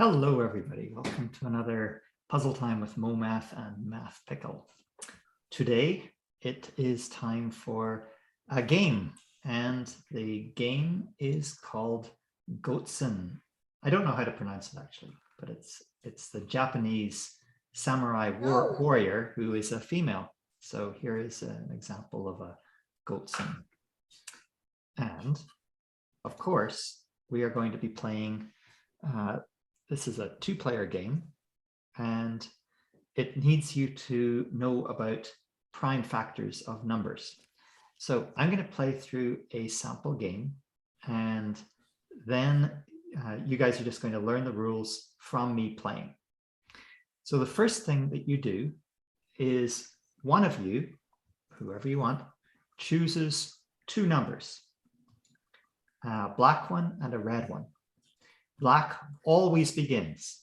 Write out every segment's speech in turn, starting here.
Hello, everybody. Welcome to another Puzzle Time with MoMath and MathPickle. Today, it is time for a game, and the game is called Gozen. I don't know how to pronounce it actually, but it's the Japanese samurai warrior who is a female. So here is an example of a Gozen. And of course, we are going to be playing this is a two-player game, and it needs you to know about prime factors of numbers. So I'm going to play through a sample game, and then you guys are just going to learn the rules from me playing. So the first thing that you do is one of you, whoever you want, chooses two numbers, a black one and a red one. Black always begins.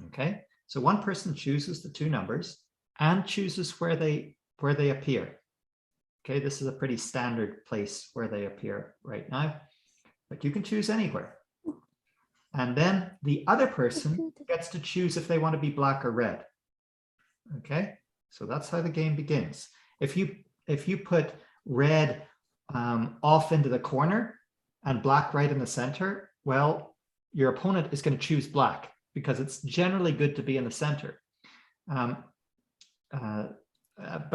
Okay, so one person chooses the two numbers and chooses where they appear. Okay, this is a pretty standard place where they appear right now, but you can choose anywhere. And then the other person gets to choose if they want to be black or red. Okay, so that's how the game begins. If you put red off into the corner and black right in the center, well, your opponent is going to choose black because it's generally good to be in the center. But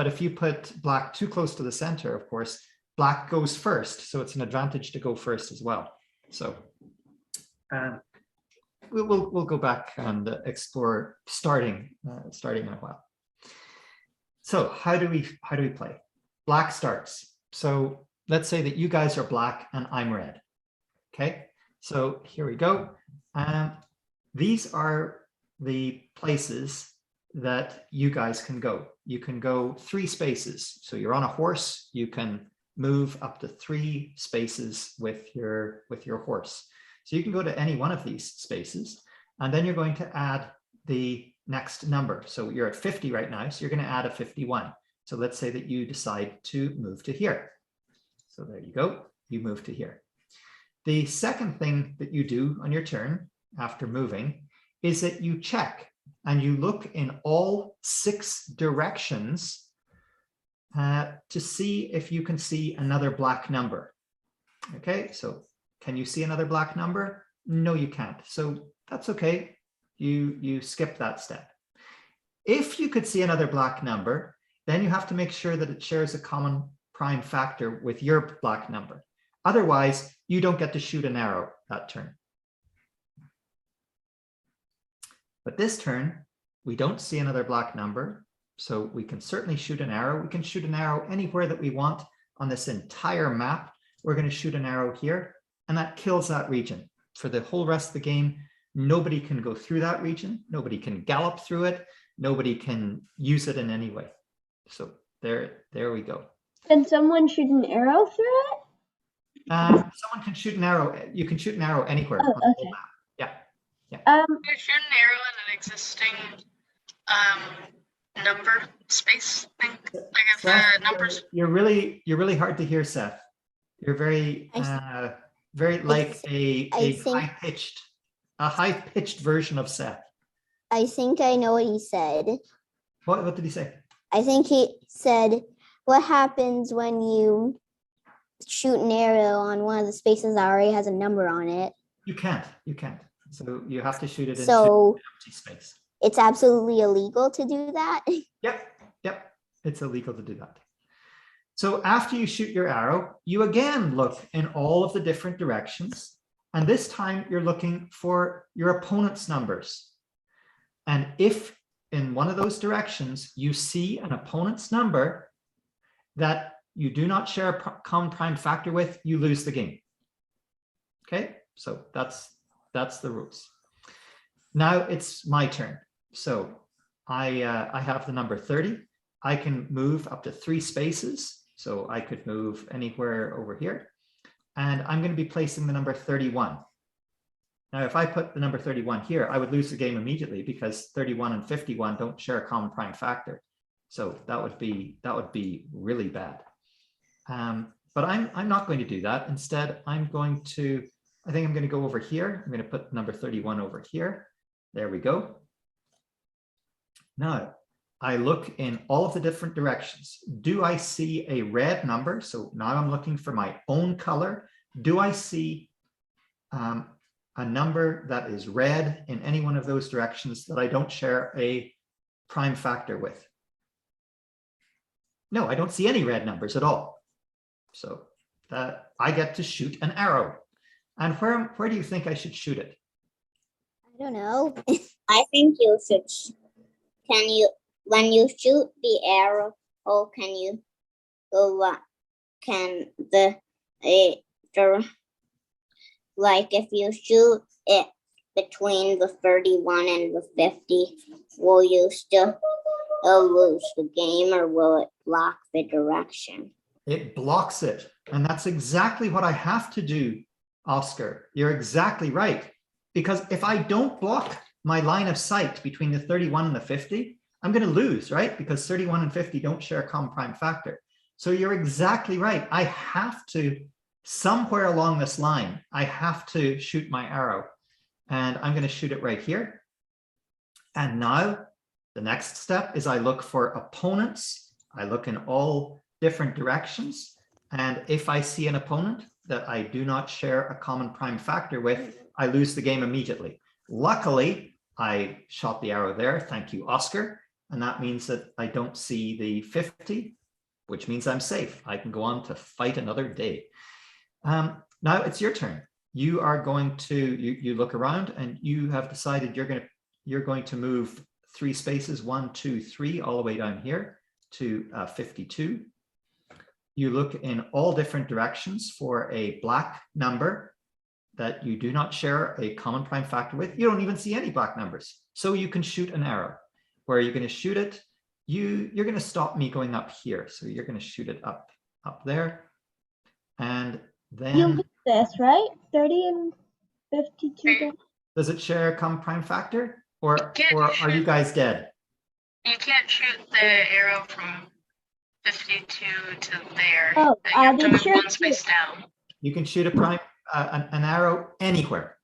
if you put black too close to the center, of course, black goes first. So it's an advantage to go first as well. So we'll go back and explore starting in a while. So how do we play? Black starts. So let's say that you guys are black and I'm red. Okay. So here we go. These are the places that you guys can go. You can go 3 spaces. So you're on a horse, you can move up to 3 spaces with your horse. So you can go to any one of these spaces, and then you're going to add the next number. So you're at 50 right now, so you're going to add a 51. So let's say that you decide to move to here. So there you go, you move to here. The second thing that you do on your turn after moving is that you check and you look in all 6 directions to see if you can see another black number. Okay, so can you see another black number? No, you can't. So that's okay. You skip that step. If you could see another black number, then you have to make sure that it shares a common prime factor with your black number. Otherwise, you don't get to shoot an arrow that turn. But this turn, we don't see another black number, so we can certainly shoot an arrow. We can shoot an arrow anywhere that we want on this entire map. We're going to shoot an arrow here, and that kills that region. For the whole rest of the game, nobody can go through that region. Nobody can gallop through it. Nobody can use it in any way. So there we go. Can someone shoot an arrow through it? Someone can shoot an arrow. You can shoot an arrow anywhere on the whole map. Yeah. You shoot an arrow in an existing number space thing. Like if Seth, numbers. You're really hard to hear, Seth. You're very very like a high-pitched version of Seth. I think I know what he said. What did he say? I think he said, what happens when you shoot an arrow on one of the spaces that already has a number on it? You can't. So you have to shoot it into an empty space. It's absolutely illegal to do that? Yep. It's illegal to do that. So after you shoot your arrow, you again look in all of the different directions. And this time you're looking for your opponent's numbers. And if in one of those directions you see an opponent's number that you do not share a common prime factor with, you lose the game. Okay, so that's the rules. Now it's my turn. So I have the number 30. I can move up to 3 spaces. So I could move anywhere over here. And I'm going to be placing the number 31. Now, if I put the number 31 here, I would lose the game immediately because 31 and 51 don't share a common prime factor. So that would be really bad. But I'm not going to do that. Instead, I'm going to I think I'm going to go over here. I'm going to put number 31 over here. There we go. Now, I look in all of the different directions. Do I see a red number? So now I'm looking for my own color. Do I see a number that is red in any one of those directions that I don't share a prime factor with? No, I don't see any red numbers at all. So I get to shoot an arrow. And where do you think I should shoot it? I don't know. I think you should. When you shoot the arrow, can you go? Can like if you shoot it between the 31 and the 50, will you still lose the game, or will it block the direction? It blocks it. And that's exactly what I have to do, Oscar. You're exactly right. Because if I don't block my line of sight between the 31 and the 50, I'm going to lose, right? Because 31 and 50 don't share a common prime factor. So you're exactly right. I have to, somewhere along this line, I have to shoot my arrow. And I'm going to shoot it right here. And now the next step is I look for opponents. I look in all different directions. And if I see an opponent that I do not share a common prime factor with, I lose the game immediately. Luckily, I shot the arrow there. Thank you, Oscar. And that means that I don't see the 50, which means I'm safe. I can go on to fight another day. Now it's your turn. You are going to, you look around and you have decided you're going to move 3 spaces, 1, 2, 3, all the way down here to 52. You look in all different directions for a black number that you do not share a common prime factor with. You don't even see any black numbers. So you can shoot an arrow. Where you're going to shoot it, you're going to stop me going up here. So you're going to shoot it up there. And then... You lose this, right? 30 and 52. Does it share a common prime factor? Or are you guys dead? You can't shoot the arrow from 52 to there. Oh, you have to move sure 1 space down. You can shoot a prime an arrow anywhere.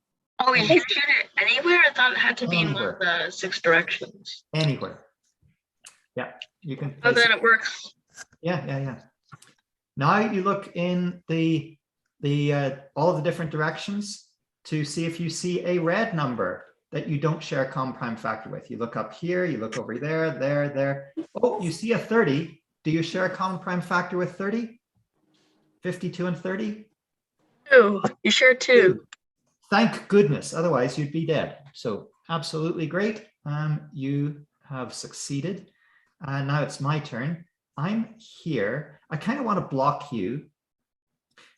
Oh, you can shoot it anywhere? I thought it had to be in one of the 6 directions. Anywhere. Yeah, you can. Oh, then it works. Yeah. Now you look in the all of the different directions to see if you see a red number that you don't share a common prime factor with. You look up here, you look over there. Oh, you see a 30. Do you share a common prime factor with 30? 52 and 30? 2. You share 2. Thank goodness, otherwise you'd be dead. So absolutely great. You have succeeded. Now it's my turn. I'm here. I kind of want to block you.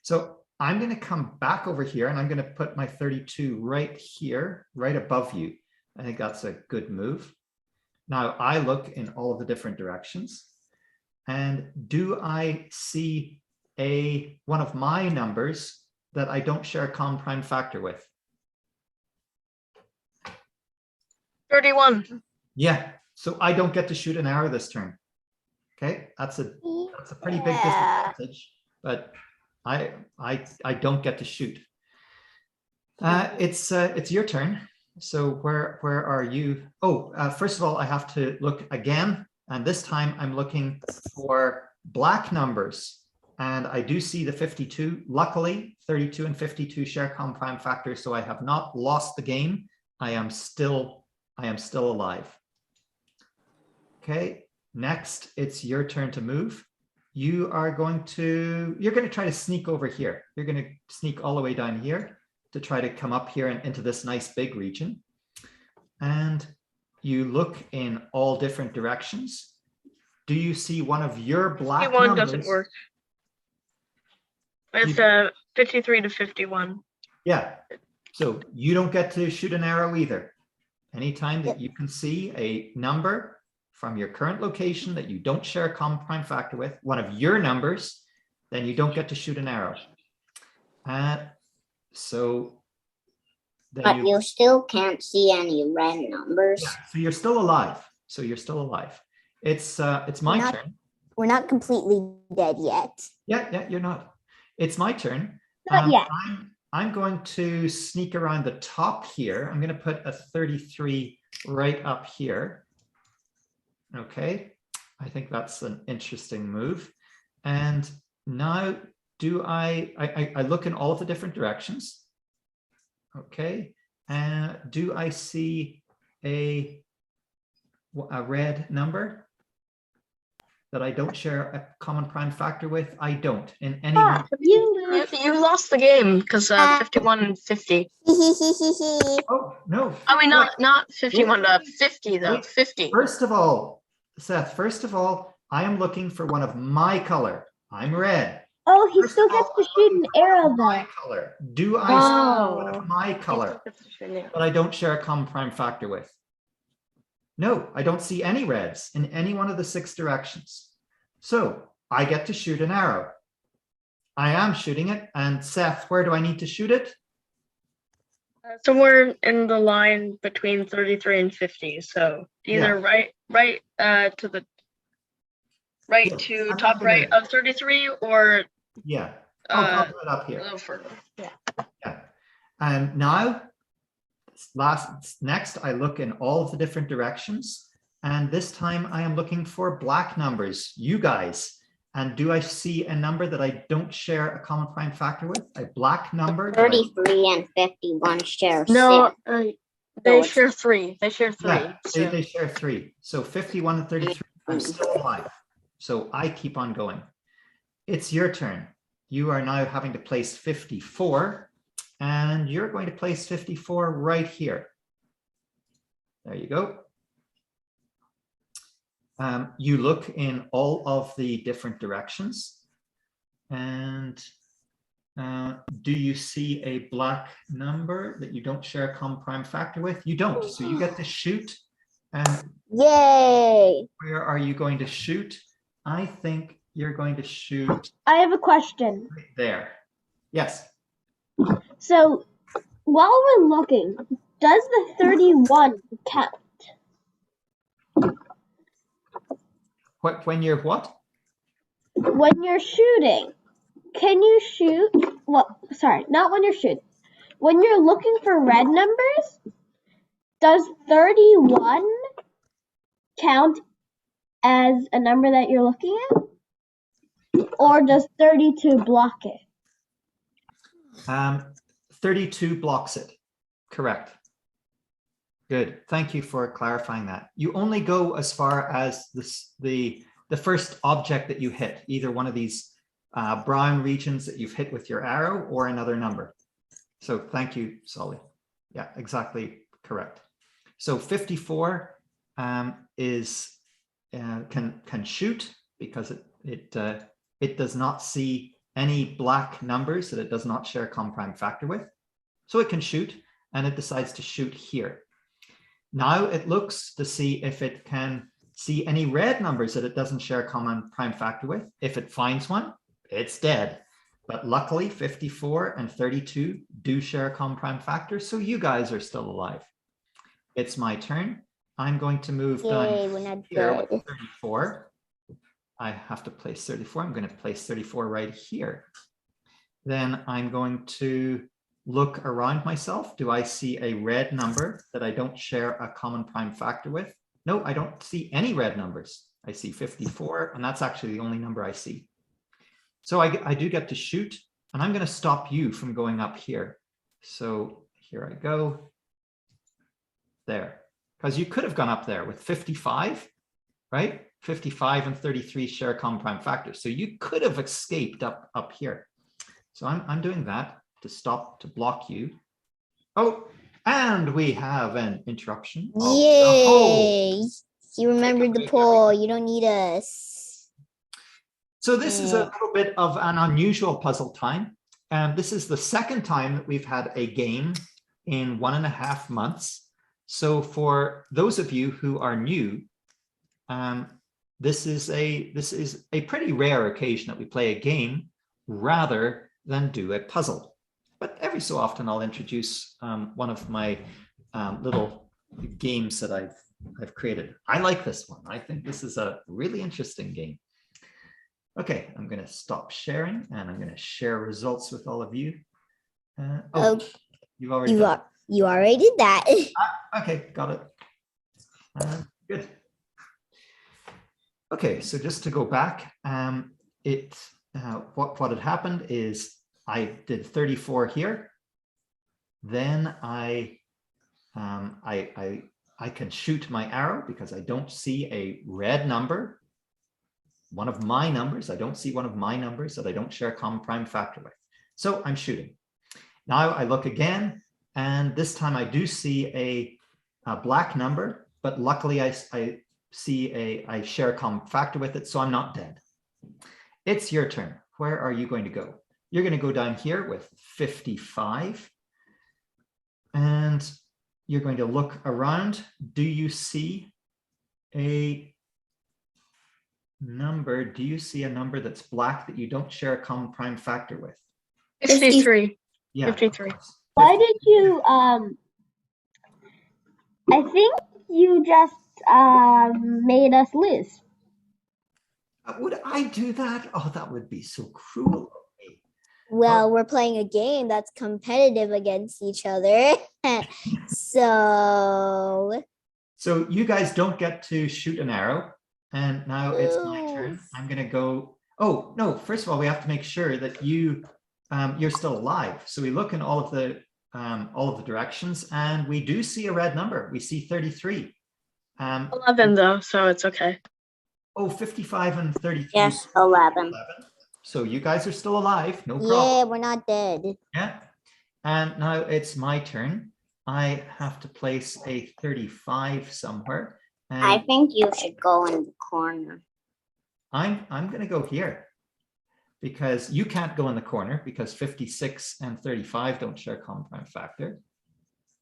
So I'm going to come back over here and I'm going to put my 32 right here, right above you. I think that's a good move. Now I look in all of the different directions. And do I see one of my numbers that I don't share a common prime factor with? 31. Yeah, so I don't get to shoot an arrow this turn. Okay, that's a pretty big disadvantage, but I don't get to shoot. It's your turn. So where are you? Oh, first of all, I have to look again, and this time I'm looking for black numbers. And I do see the 52. Luckily, 32 and 52 share common prime factors, so I have not lost the game. I am still alive. Okay, next it's your turn to move. You're going to try to sneak over here. You're going to sneak all the way down here to try to come up here and into this nice big region. And you look in all different directions. Do you see one of your black 51 numbers? doesn't work. It's 53 to 51. Yeah, so you don't get to shoot an arrow either. Anytime that you can see a number from your current location that you don't share a common prime factor with, one of your numbers, then you don't get to shoot an arrow. But you still can't see any red numbers. Yeah, so you're still alive. It's my turn. We're not completely dead yet. Yeah, you're not. It's my turn. Not yet. I'm going to sneak around the top here. I'm going to put a 33 right up here. Okay, I think that's an interesting move. And now do I look in all of the different directions. Okay, and do I see a red number that I don't share a common prime factor with? I don't in any one. You lost the game because 51 and 50. Oh no. I mean, not 51 to 50 though. Wait. 50. First of all, Seth, I am looking for one of my color. I'm red. Oh, he First still of all, gets to shoot an arrow my though. color. Do I see one Oh. of my color that I don't share a common prime factor with? No, I don't see any reds in any one of the 6 directions. So I get to shoot an arrow. I am shooting it. And Seth, where do I need to shoot it? Somewhere in the line between 33 and 50. So either right to the right Yeah, to I'm top gonna- right of 33 or Yeah, I'll put it up a here. little further. Yeah. Yeah. And now, next, I look in all of the different directions. And this time I am looking for black numbers, you guys. And do I see a number that I don't share a common prime factor with? A black number? 33 and 51 share No, 6. they it's- share 3. They share 3. Yeah, so. they share 3. So 51 and 33, I'm still alive. So I keep on going. It's your turn. You are now having to place 54, and you're going to place 54 right here. There you go. You look in all of the different directions, and do you see a black number that you don't share a common prime factor with? You don't, so you get to shoot. And Yay! where are you going to shoot? I think you're going to shoot I have a question. right there. Yes. So while we're looking, does the 31 count? When you're what? When you're shooting, can you shoot? Well, sorry, not when you're shooting. When you're looking for red numbers, does 31 count as a number that you're looking at? Or does 32 block it? 32 blocks it. Correct. Good. Thank you for clarifying that. You only go as far as the first object that you hit, either one of these brown regions that you've hit with your arrow or another number. So thank you, Solly. Yeah, exactly correct. So 54 is can shoot because it does not see any black numbers that it does not share a common prime factor with. So it can shoot, and it decides to shoot here. Now it looks to see if it can see any red numbers that it doesn't share a common prime factor with. If it finds one, it's dead. But luckily 54 and 32 do share a common prime factor, so you guys are still alive. It's my turn. I'm going to move down here with 34. I have to place 34. I'm going to place 34 right here. Then I'm going to look around myself. Do I see a red number that I don't share a common prime factor with? No, I don't see any red numbers. I see 54, and that's actually the only number I see. So I do get to shoot, and I'm going to stop you from going up here. So here I go. There. Because you could have gone up there with 55, right? 55 and 33 share a common prime factor. So you could have escaped up here. So I'm doing that to stop, to block you. Oh, and we have an interruption. Yay! You remembered the poll. You don't need us. So this is a little bit of an unusual puzzle time. And this is the second time that we've had a game in 1.5 months. So for those of you who are new, this is a pretty rare occasion that we play a game rather than do a puzzle. But every so often I'll introduce one of my little games that I've created. I like this one. I think this is a really interesting game. Okay, I'm going to stop sharing and I'm going to share results with all of you. Oh, you've already done it. You already did that. Okay, got it. Good. Okay, so just to go back, what had happened is I did 34 here. Then I can shoot my arrow because I don't see a red number. One of my numbers, I don't see one of my numbers that I don't share a common prime factor with. So I'm shooting. Now I look again, and this time I do see a black number, but luckily I share a common factor with it, so I'm not dead. It's your turn. Where are you going to go? You're going to go down here with 55, and you're going to look around. Do you see a number? Do you see a number that's black that you don't share a common prime factor with? 53. Yeah. 53. Why did you, I think you just made us lose. Would I do that? Oh, that would be so cruel of me. Well, we're playing a game that's competitive against each other. So you guys don't get to shoot an arrow. And now it's my turn. I'm going to go. Oh, no. First of all, we have to make sure that you're still alive. So we look in all of the directions, and we do see a red number. We see 33. 11 though, so it's okay. Oh, 55 and 33. Yes, 11. So you guys are still alive. No problem. yeah, we're not dead. Yeah. And now it's my turn. I have to place a 35 somewhere. And I think you should go in the corner. I'm going to go here because you can't go in the corner because 56 and 35 don't share common prime factor.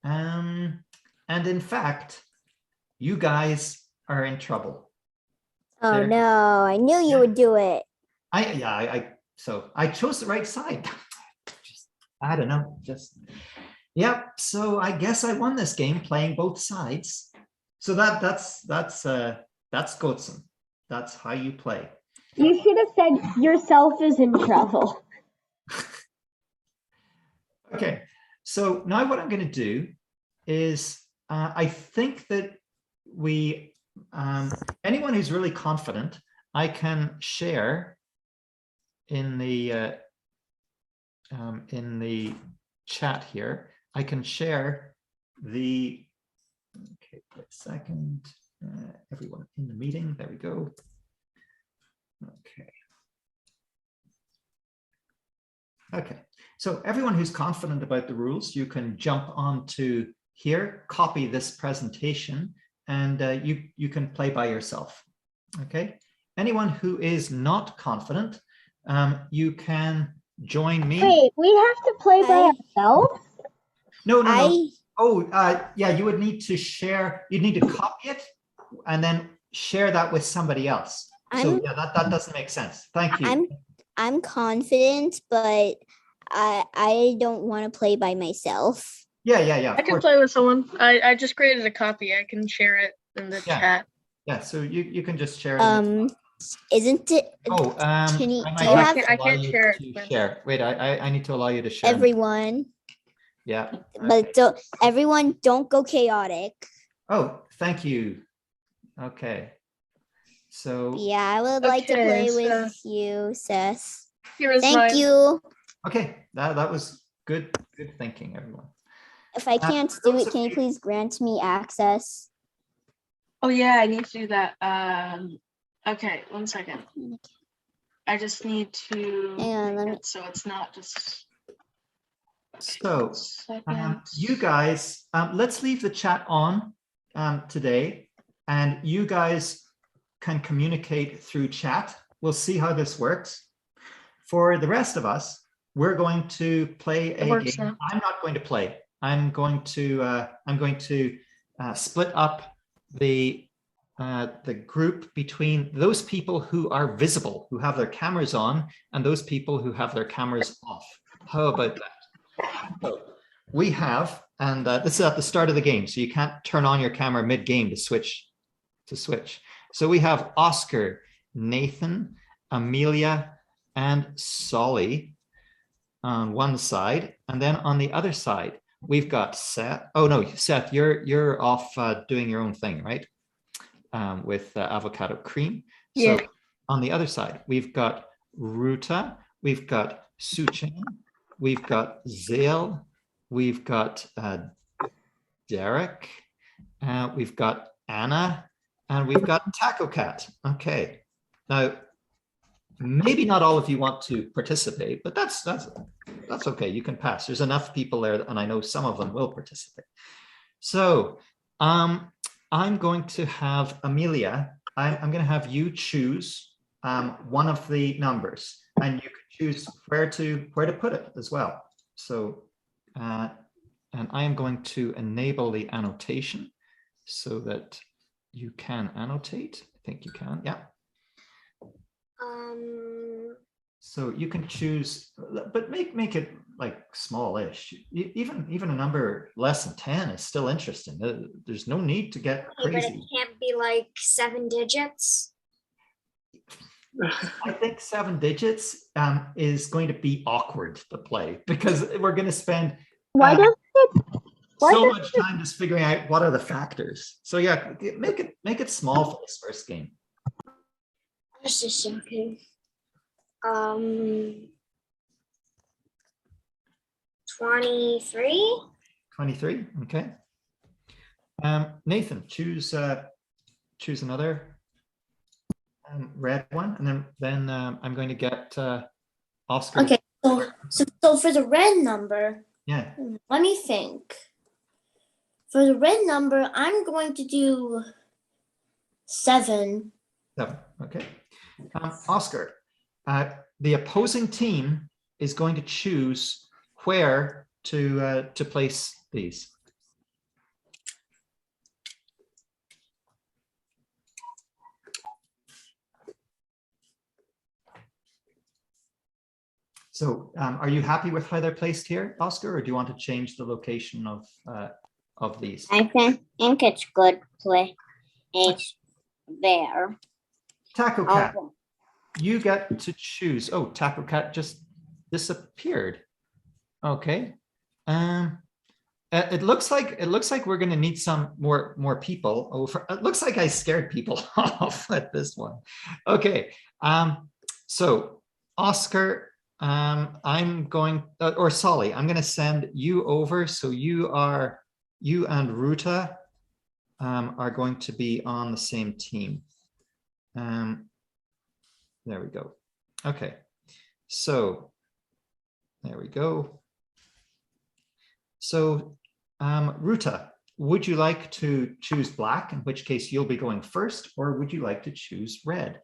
And in fact, you guys are in trouble. Oh no, I knew you would do it. So I chose the right side. I don't know. Yep. So I guess I won this game playing both sides. So that's Gozen. That's how you play. You should have said yourself is in trouble. Okay. So now what I'm going to do is I think that anyone who's really confident, I can share in the chat here. I can share the. Okay, wait a second. Everyone in the meeting. There we go. Okay. Okay. So everyone who's confident about the rules, you can jump onto here, copy this presentation, and you can play by yourself. Okay. Anyone who is not confident, you can join me. Wait, we have to play by ourselves? No. Oh, yeah, you would need to share, you'd need to copy it and then share that with somebody else. So yeah, that doesn't make sense. Thank you. I'm confident, but I don't want to play by myself. Yeah. I can play with someone. I just created a copy. I can share it in the chat. Yeah, so you can just share it. Isn't it? Oh, can you, do you have? I can't share it. Share. Wait, I need to allow you to share. Everyone. Yeah. But everyone don't go chaotic. Oh, thank you. Okay. So yeah, I would like to play with you, Seth. Thank you. Okay, that was good thinking, everyone. If I can't do it, can you please grant me access? Oh yeah, I need to do that. Okay, 1 second. I just need to Hang on, so it's not just. So you guys, let's leave the chat on today, and you guys can communicate through chat. We'll see how this works. For the rest of us, we're going to play a game. Now. I'm not going to play. I'm going to split up the group between those people who are visible, who have their cameras on, and those people who have their cameras off. How about that? So we have, and this is at the start of the game, so you can't turn on your camera mid-game to switch. So we have Oscar, Nathan, Amelia, and Solly. on one side, and then on the other side, we've got Seth. Oh no, Seth, you're off doing your own thing, right? With avocado cream. So Yeah. on the other side, we've got Ruta, we've got Suchen, we've got Zale, we've got Derek, we've got Anna, and we've got Taco Cat. Okay, now maybe not all of you want to participate, but that's okay. You can pass. There's enough people there, and I know some of them will participate. So I'm going to have Amelia. I'm going to have you choose one of the numbers, and you can choose where to put it as well. So, and I am going to enable the annotation so that you can annotate. I think you can. Yeah. So you can choose, but make it like smallish. Even a number less than 10 is still interesting. There's no need to get crazy. But it can't be like 7 digits. I think 7 digits is going to be awkward to play because we're going to spend so much time just figuring out what are the factors. So yeah, make it small for this first game. Just a second. 23. 23. Okay. Nathan, choose another red one, and then I'm going to get Oscar. Okay, so for the red number, Yeah. let me think. For the red number, I'm going to do 7. 7. Okay. Oscar, the opposing team is going to choose where to place these. So are you happy with how they're placed here, Oscar, or do you want to change the location of these? I think it's good play. It's there. Taco Cat, you get to choose. Oh, Taco Cat just disappeared. Okay. It looks like we're going to need some more people over. It looks like I scared people off at this one. Okay. So Oscar, I'm going, or Solly, I'm going to send you over. So you and Ruta are going to be on the same team. There we go. Okay. So there we go. So Ruta, would you like to choose black, in which case you'll be going first, or would you like to choose red?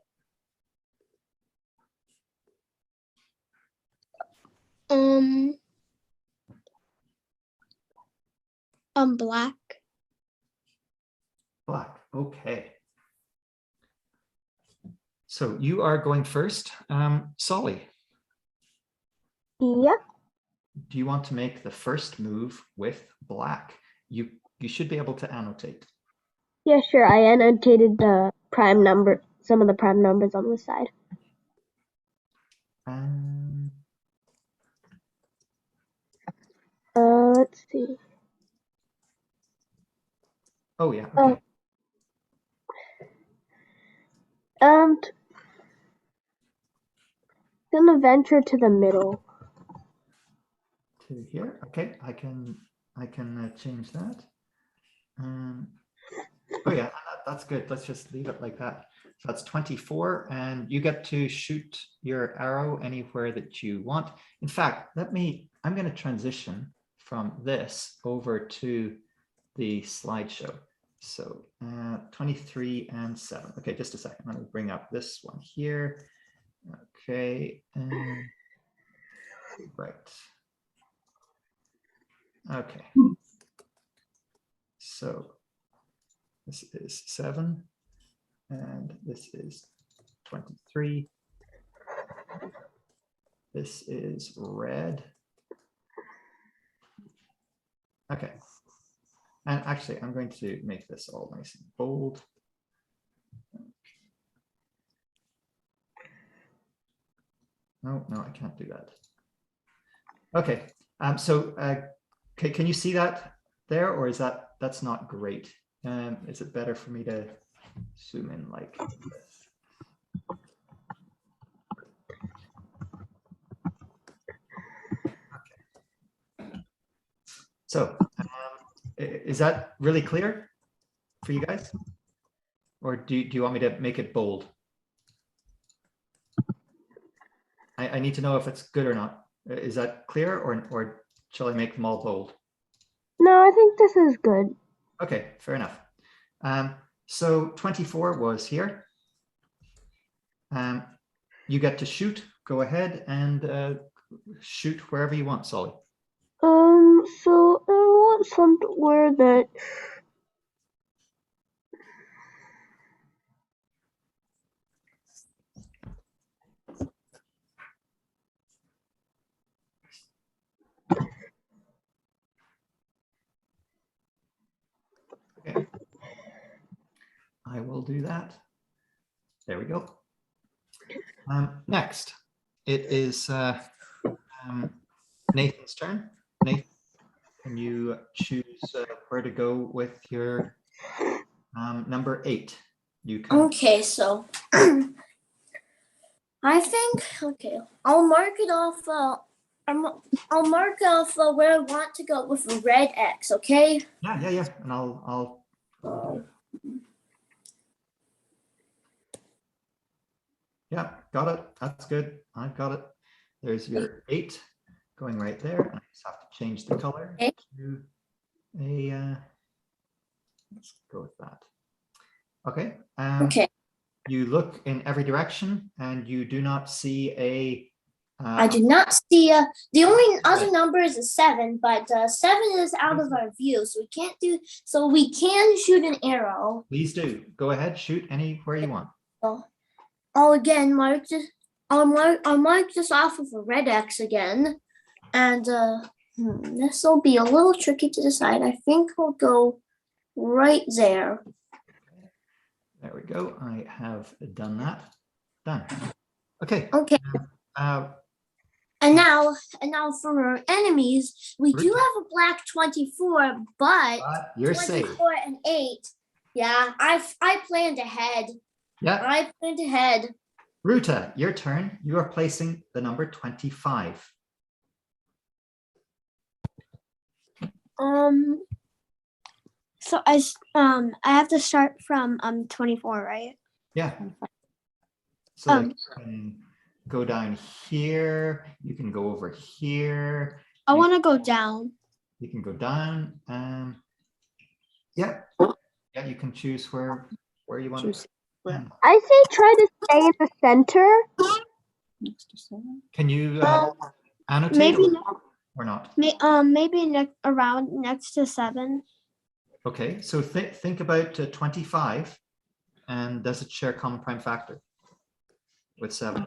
Black. Black, okay. So you are going first. Solly. Yeah. Do you want to make the first move with black? You should be able to annotate. Yeah, sure. I annotated the prime number, some of the prime numbers on the side. Let's see. Oh yeah. Okay. Gonna venture to the middle. To here. Okay, I can change that. Oh yeah, that's good. Let's just leave it like that. So that's 24, and you get to shoot your arrow anywhere that you want. In fact, I'm going to transition from this over to the slideshow. So 23 and 7. Okay, just a second. Let me bring up this one here. Okay, right. Okay. So this is 7, and this is 23. This is red. Okay. And actually, I'm going to make this all nice and bold. No, I can't do that. Okay. So can you see that there, or is that's not great? Is it better for me to zoom in like this? Okay. So is that really clear for you guys? Or do you want me to make it bold? I need to know if it's good or not. Is that clear, or shall I make them all bold? No, I think this is good. Okay, fair enough. So 24 was here. You get to shoot. Go ahead and shoot wherever you want, Solly. So I want somewhere that. Okay. I will do that. There we go. Next, it is Nathan's turn. Nathan, can you choose where to go with your number 8? You can. Okay, so I think I'll mark it off. I'll mark off where I want to go with a red X. Okay. Yeah. And I'll do it. Yeah, got it. That's good. I've got it. There's your 8 going right there. I just have to change the color Okay. to a. Let's go with that. Okay. Okay. You look in every direction and you do not see a. I do not see the only other number is a 7, but 7 is out of our view, so we can't do. So we can shoot an arrow. Please do. Go ahead, shoot anywhere you want. I'll again mark this. I'll mark this off with a red X again, and this will be a little tricky to decide. I think we'll go right there. There we go. I have done that. Done. Okay. Okay. And now for our enemies, we do have a black 24, but you're 24 safe. and 8. Yeah, I planned ahead. Yeah. I planned ahead. Ruta, your turn. You are placing the number 25. So I have to start from 24, right? Yeah. So like you can go down here. You can go over here. I want to go down. You can go down. Yeah. Yeah, you can choose where you want to. I say try to stay in the center. Can you annotate Maybe or not? maybe around next to 7. Okay, so think about 25, and does it share common prime factor with 7?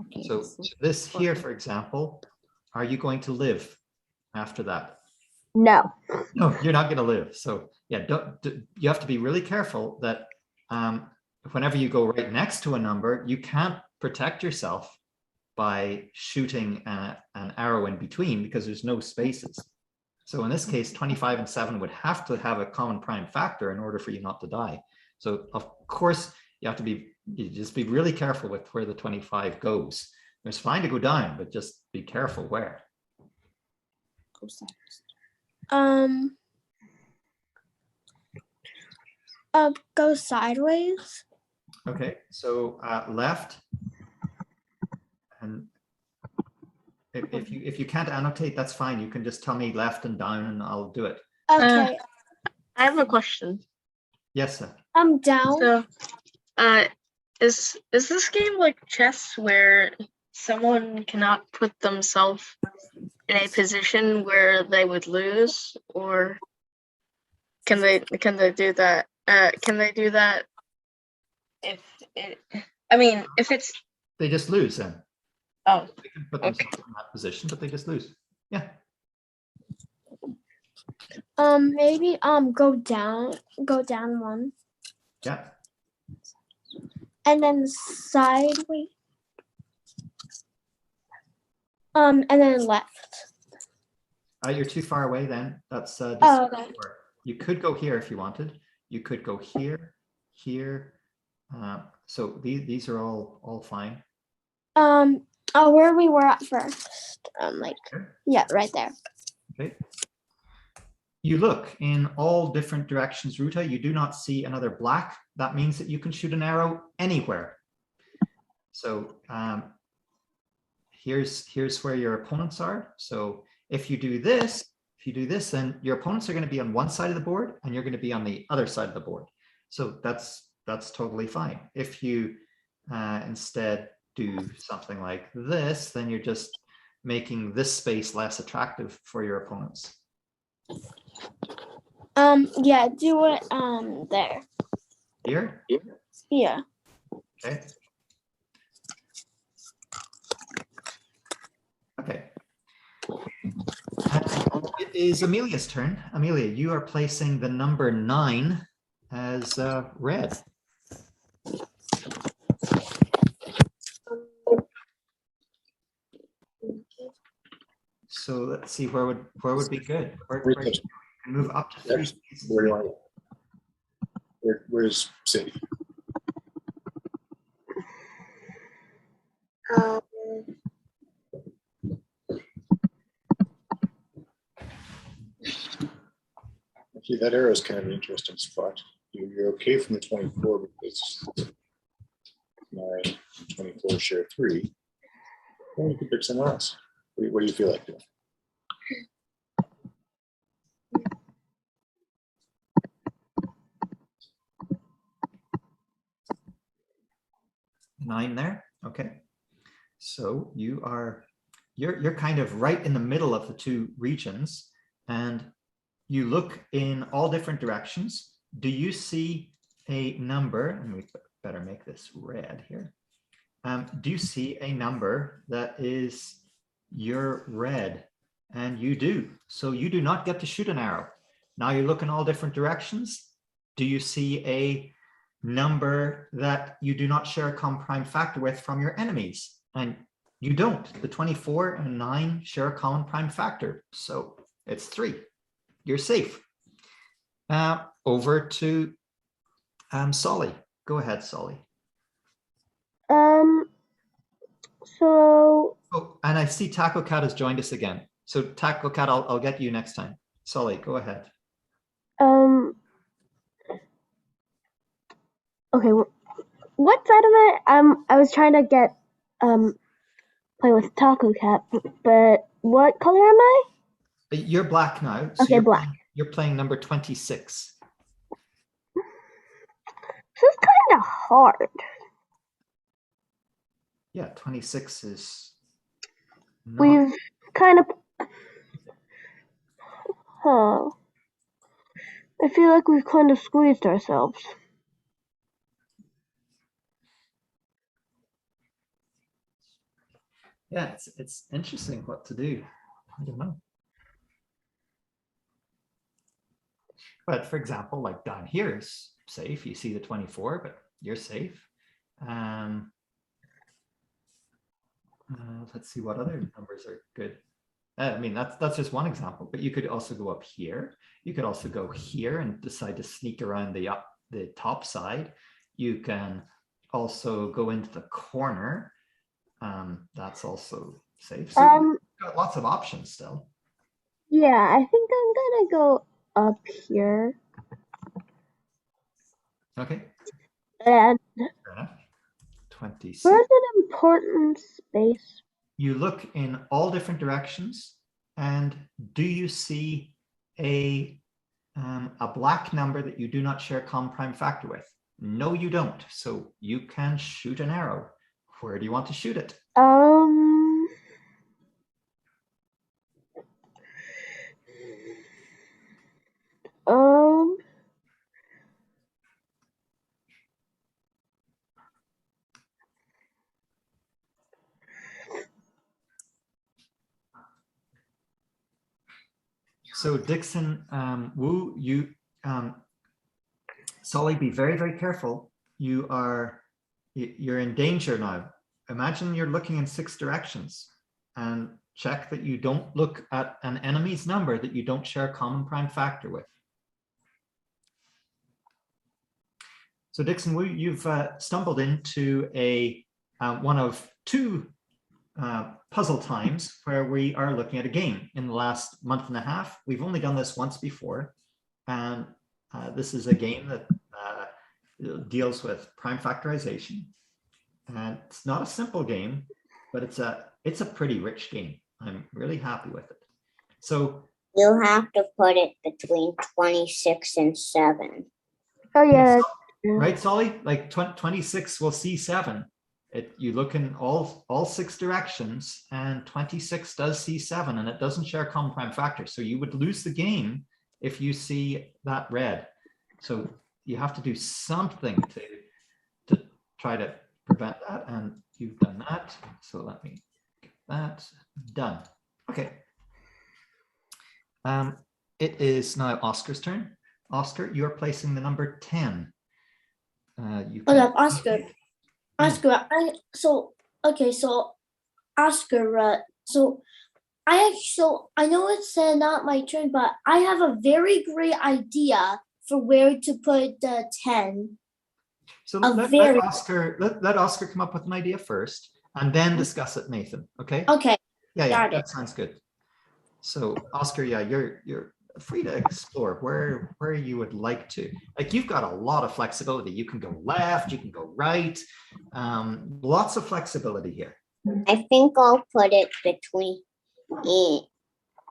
Okay, so this here, for example, are you going to live after that? No. No, you're not going to live. So yeah, you have to be really careful that whenever you go right next to a number, you can't protect yourself by shooting an arrow in between because there's no spaces. So in this case, 25 and 7 would have to have a common prime factor in order for you not to die. So of course, you just be really careful with where the 25 goes. It's fine to go down, but just be careful where. Go sideways. Okay, so left. And if you can't annotate, that's fine. You can just tell me left and down and I'll do it. Okay. I have a question. Yes, sir. I'm down. So, is this game like chess where someone cannot put themselves in a position where they would lose, or can they do that? Can they do that if it's they just lose then? Oh, they can put themselves in that position, but they just lose. Yeah. Maybe go down 1. Yeah. And then sideways. And then left. You're too far away then. That's Oh, okay. you could go here if you wanted. You could go here, here. So these are all fine. Where we were at first. Like, Here. yeah, right there. Okay. You look in all different directions, Ruta. You do not see another black. That means that you can shoot an arrow anywhere. So here's where your opponents are. So if you do this, then your opponents are going to be on one side of the board and you're going to be on the other side of the board. So that's totally fine. If you instead do something like this, then you're just making this space less attractive for your opponents. Yeah, do it there. Here? Yeah. Okay. Okay. It is Amelia's turn. Amelia, you are placing the number 9 as red. So let's see, where would be good? Where you can move up to 3 spaces. Where do you want to go? Where's Sadie? See, that arrow is kind of an interesting spot. You're okay from the 24 because 9 and 24 share 3. Well, you can pick somewhere else. What do you feel like doing? Nine there. Okay. So you're kind of right in the middle of the two regions, and you look in all different directions. Do you see a number? And we better make this red here. Do you see a number that is your red? And you do. So you do not get to shoot an arrow. Now you look in all different directions. Do you see a number that you do not share a common prime factor with from your enemies? And you don't. The 24 and 9 share a common prime factor. So it's 3. You're safe. Over to Solly. Go ahead, Solly. So. Oh, and I see Taco Cat has joined us again. So Taco Cat, I'll get you next time. Solly, go ahead. Okay. What side am I? I was trying to get play with Taco Cat, but what color am I? You're black now. So Okay, black. You're playing number 26. This is kind of hard. Yeah, 26 is. We've kind of. Huh. I feel like we've kind of squeezed ourselves. Yeah, it's interesting what to do. I don't know. But for example, like down here is safe. You see the 24, but you're safe. Let's see what other numbers are good. I mean, that's just one example, but you could also go up here. You could also go here and decide to sneak around the top side. You can also go into the corner. That's also safe. So you've got lots of options still. Yeah, I think I'm gonna go up here. Okay. And fair enough. 26. where's an important space? You look in all different directions, and do you see a black number that you do not share a common prime factor with? No, you don't. So you can shoot an arrow. Where do you want to shoot it? So Dixon, Wu, you, Solly, be very, very careful. You're in danger now. Imagine you're looking in 6 directions, and check that you don't look at an enemy's number that you don't share a common prime factor with. So Dixon, you've stumbled into one of two puzzle times where we are looking at a game. In the last month and a half, we've only done this once before, and this is a game that deals with prime factorization. And it's not a simple game, but it's a pretty rich game. I'm really happy with it. So you have to put it between 26 and 7. Oh yeah. Right, Solly? Like 26 will see 7. You look in all 6 directions, and 26 does see 7, and it doesn't share common prime factor. So you would lose the game if you see that red. So you have to do something to try to prevent that, and you've done that. So let me get that done. Okay. It is now Oscar's turn. Oscar, you're placing the number 10. Hold up, Oscar. Oscar, so Oscar, I know it's not my turn, but I have a very great idea for where to put the 10. So let Oscar come up with an idea first, and then discuss it, Nathan. Okay. Okay. Yeah, that sounds good. So Oscar, yeah, you're free to explore where you would like to. Like, you've got a lot of flexibility. You can go left, you can go right. Lots of flexibility here. I think I'll put it between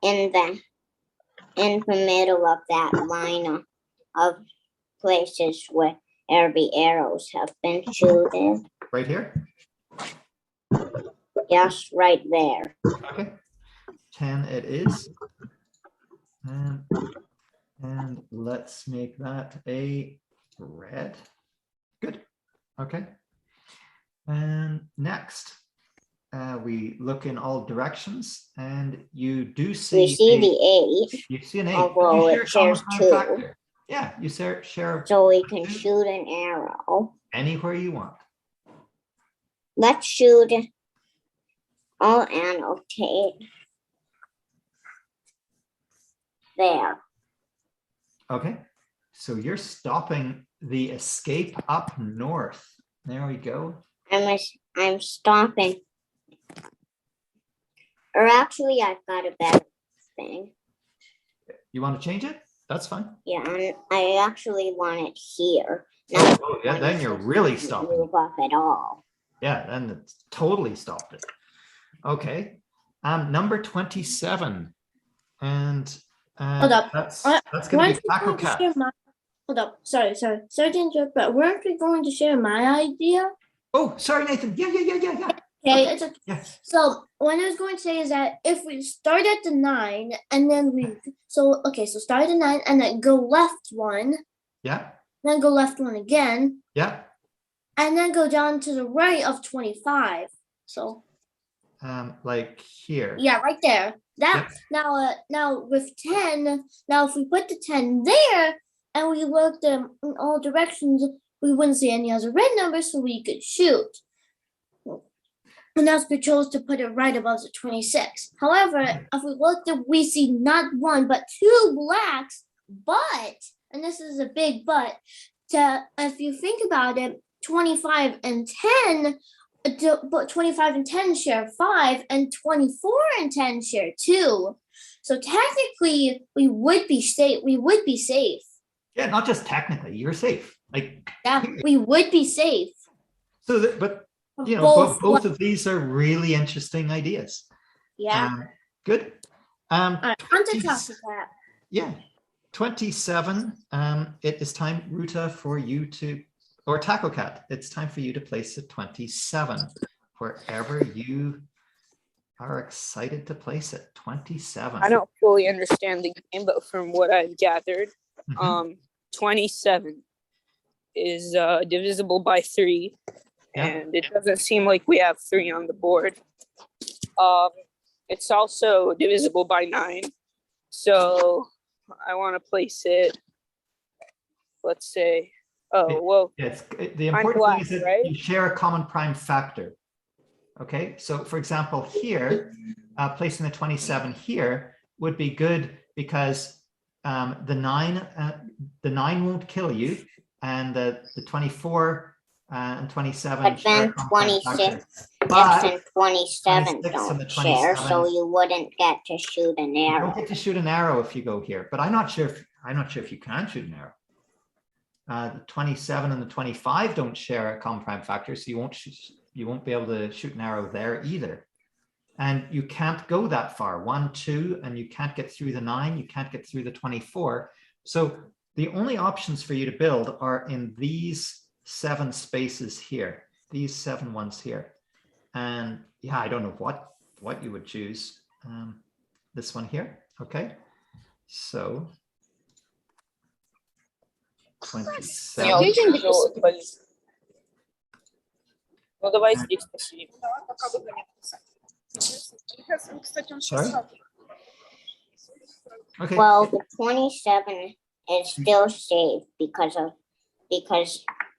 in the middle of that line of places where the arrows have been shooting. Right here? Yes, right there. Okay. 10 it is. And let's make that a red. Good. Okay. And next, we look in all directions, and you do see. We see the 8. You see an 8. Although it shares 2. Factor. Yeah, you share. So we can shoot an arrow anywhere you want. Let's shoot. I'll annotate there. Okay, so you're stopping the escape up north. There we go. I'm stopping. Or actually, I've got a better thing. You want to change it? That's fine. Yeah, and I actually want it here. Oh, yeah, then you're really stopping. Move up at all. Yeah, then it's totally stopped it. Okay, number 27, and hold up. That's going to be Taco Cat. Hold up. Sorry to interrupt, but weren't we going to share my idea? Oh, sorry, Nathan. Yeah. Okay, it's okay. Yes. So what I was going to say is that if we start at the 9 and then so start at the 9 and then go left 1. Yeah. Then go left 1 again. Yeah. And then go down to the right of 25. So. Like here. Yeah, right there. That now with 10. Now if we put the 10 there and we looked in all directions, we wouldn't see any other red numbers, so we could shoot. And that's we chose to put it right above the 26. However, if we look, we see not 1 but 2 blacks. But, and this is a big but, if you think about it, 25 and 10, but 25 and 10 share 5, and 24 and 10 share 2. So technically, we would be safe. Yeah, not just technically, you're safe. Like, yeah, we would be safe. So, but you know, both of these are really interesting ideas. Yeah. Good. On to talk about that. Yeah. 27. It is time, Ruta, for you to, or Taco Cat, it's time for you to place a 27 wherever you are excited to place it. 27. I don't fully understand the game, but from what I've gathered, 27 is divisible by 3. Yeah. And it doesn't seem like we have 3 on the board. It's also divisible by 9. So I want to place it, let's say, the important thing is that you share a common prime factor. Okay, so for example, here, placing the 27 here would be good because the 9 won't kill you, and the 24 and 27 But then share common prime 26 factor. But and 27 26 and the don't share, 27 so you wouldn't get to shoot an you arrow. don't get to shoot an arrow if you go here, but I'm not sure if you can shoot an arrow. The 27 and the 25 don't share a common prime factor, so you won't be able to shoot an arrow there either. And you can't go that far, 1, 2, and you can't get through the 9, you can't get through the 24. So the only options for you to build are in these 7 spaces here, these 7 ones here. And yeah, I don't know what you would choose. This one here, okay? So 27. Ну, давай здесь посидим. Sorry? Okay. Well, the 27 is still safe because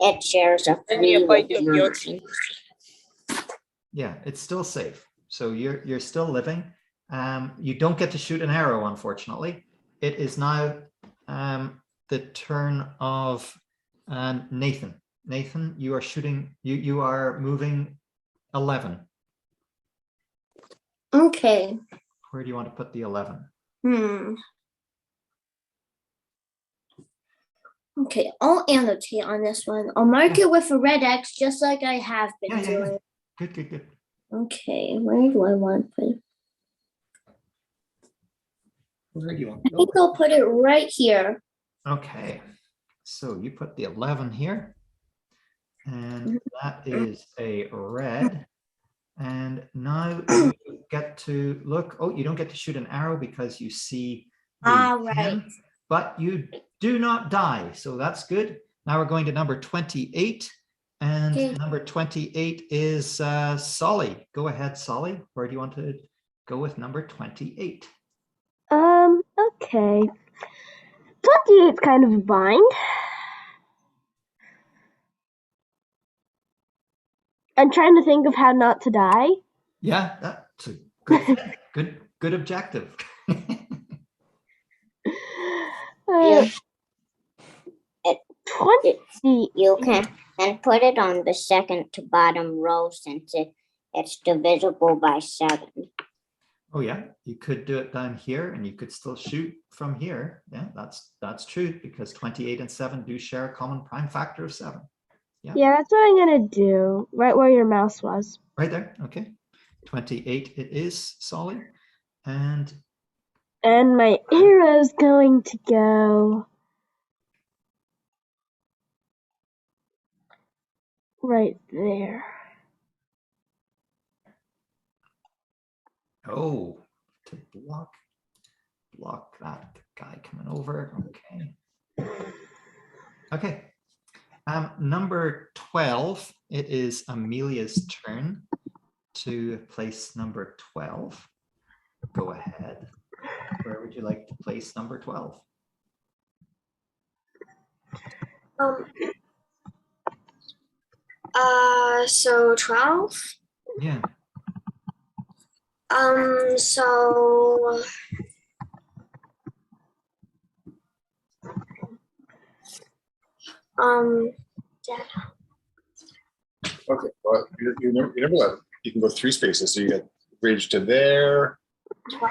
it shares a 3 with yours. Yeah, it's still safe. So you're still living. You don't get to shoot an arrow, unfortunately. It is now the turn of Nathan. Nathan, you are shooting. You are moving 11. Okay. Where do you want to put the 11? Okay, I'll annotate on this one. I'll mark it with a red X just like I have been doing. Good. Okay, where do I want to put it? Where do you want I think I'll put it right here. Okay, so you put the 11 here, and that is a red. And now you get to look. Oh, you don't get to shoot an arrow because you see the 10, but you do not die, so that's good. Now we're going to number 28, and number 28 is Solly. Go ahead, Solly. Where do you want to go with number 28? Okay. 28's kind of a bind. I'm trying to think of how not to die. Yeah, that's a good thing. Good objective. You 20. You can put it on the second to bottom row since it's divisible by 7. Oh yeah, you could do it down here and you could still shoot from here. Yeah, that's true because 28 and 7 do share a common prime factor of 7. Yeah, that's what I'm gonna do. Right where your mouse was. Right there. Okay. 28 it is, Solly. And my arrow's going to go right there. oh, to block that guy coming over. Okay. Number 12, it is Amelia's turn to place number 12. Go ahead. Where would you like to place number 12? So 12. Yeah. So Okay, well, you never left. You can go 3 spaces. So you got bridge to there,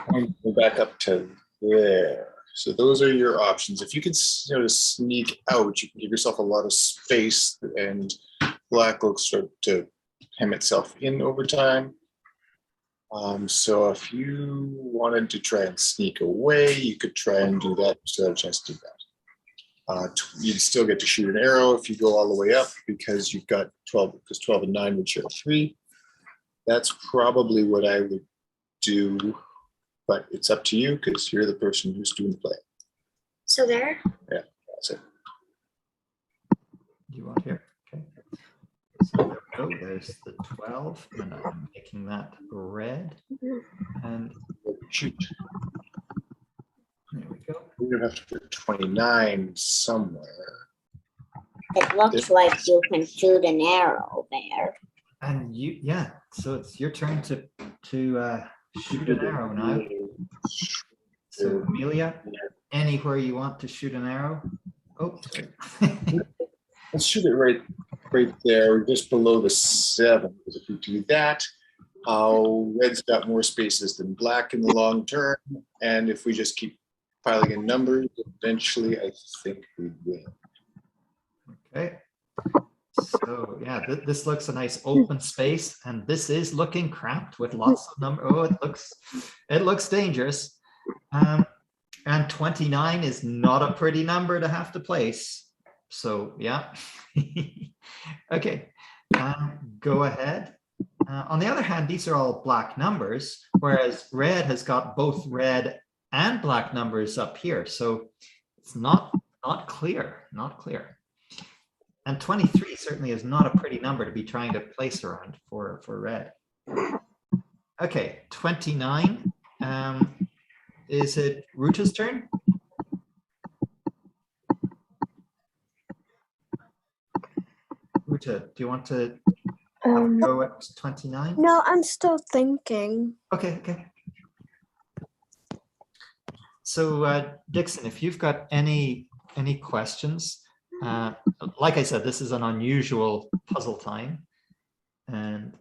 and go back up to there. So those are your options. If you can sneak out, you can give yourself a lot of space, and black will start to hem itself in over time. So if you wanted to try and sneak away, you could try and do that. You still have a chance to do that. You'd still get to shoot an arrow if you go all the way up because you've got 12, because 12 and 9 would share 3. That's probably what I would do, but it's up to you because you're the person who's doing the play. So there? Yeah, that's it. You want here? Okay. So there we go. There's the 12, and I'm making that red. And shoot. There we go. We're gonna have to put 29 somewhere. It looks like you can shoot an arrow there. And you, yeah, so it's your turn to shoot an arrow now. So Amelia, anywhere you want to shoot an arrow. Oh, sorry. Let's shoot it right there, just below the 7. Because if we do that, red's got more spaces than black in the long term. And if we just keep piling in numbers, eventually I think we win. Okay. So yeah, this looks a nice open space, and this is looking cramped with lots of number. Oh, it looks dangerous. And 29 is not a pretty number to have to place. So yeah. Okay, go ahead. On the other hand, these are all black numbers, whereas red has got both red and black numbers up here. So it's not clear, not clear. And 23 certainly is not a pretty number to be trying to place around for red. Okay, 29. Is it Ruta's turn? Ruta, do you want to have a go at 29? No, I'm still thinking. Okay, okay. So Dixon, if you've got any questions, like I said, this is an unusual puzzle time, and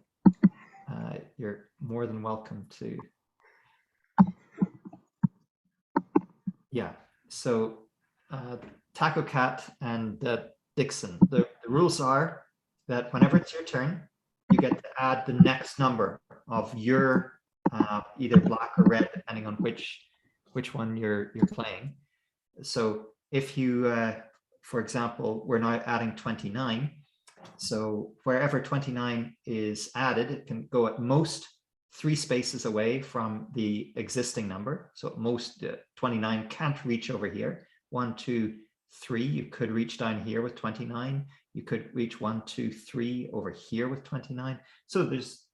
you're more than welcome to. Yeah, so Taco Cat and Dixon, the rules are that whenever it's your turn, you get to add the next number of your either black or red, depending on which one you're playing. So if you, for example, we're now adding 29. So wherever 29 is added, it can go at most 3 spaces away from the existing number. So at most 29 can't reach over here. 1, 2, 3, you could reach down here with 29. You could reach 1, 2, 3 over here with 29. So there's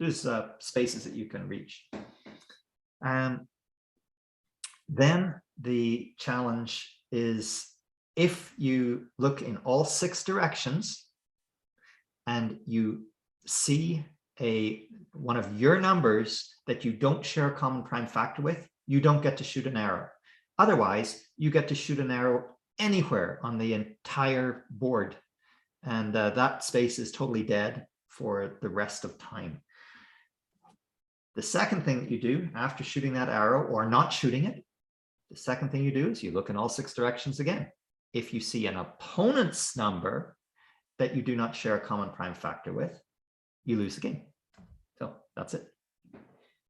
spaces that you can reach. Then the challenge is if you look in all 6 directions and you see one of your numbers that you don't share a common prime factor with, you don't get to shoot an arrow. Otherwise, you get to shoot an arrow anywhere on the entire board. And that space is totally dead for the rest of time. The second thing that you do after shooting that arrow or not shooting it, the second thing you do is you look in all 6 directions again. If you see an opponent's number that you do not share a common prime factor with, you lose the game. So that's it.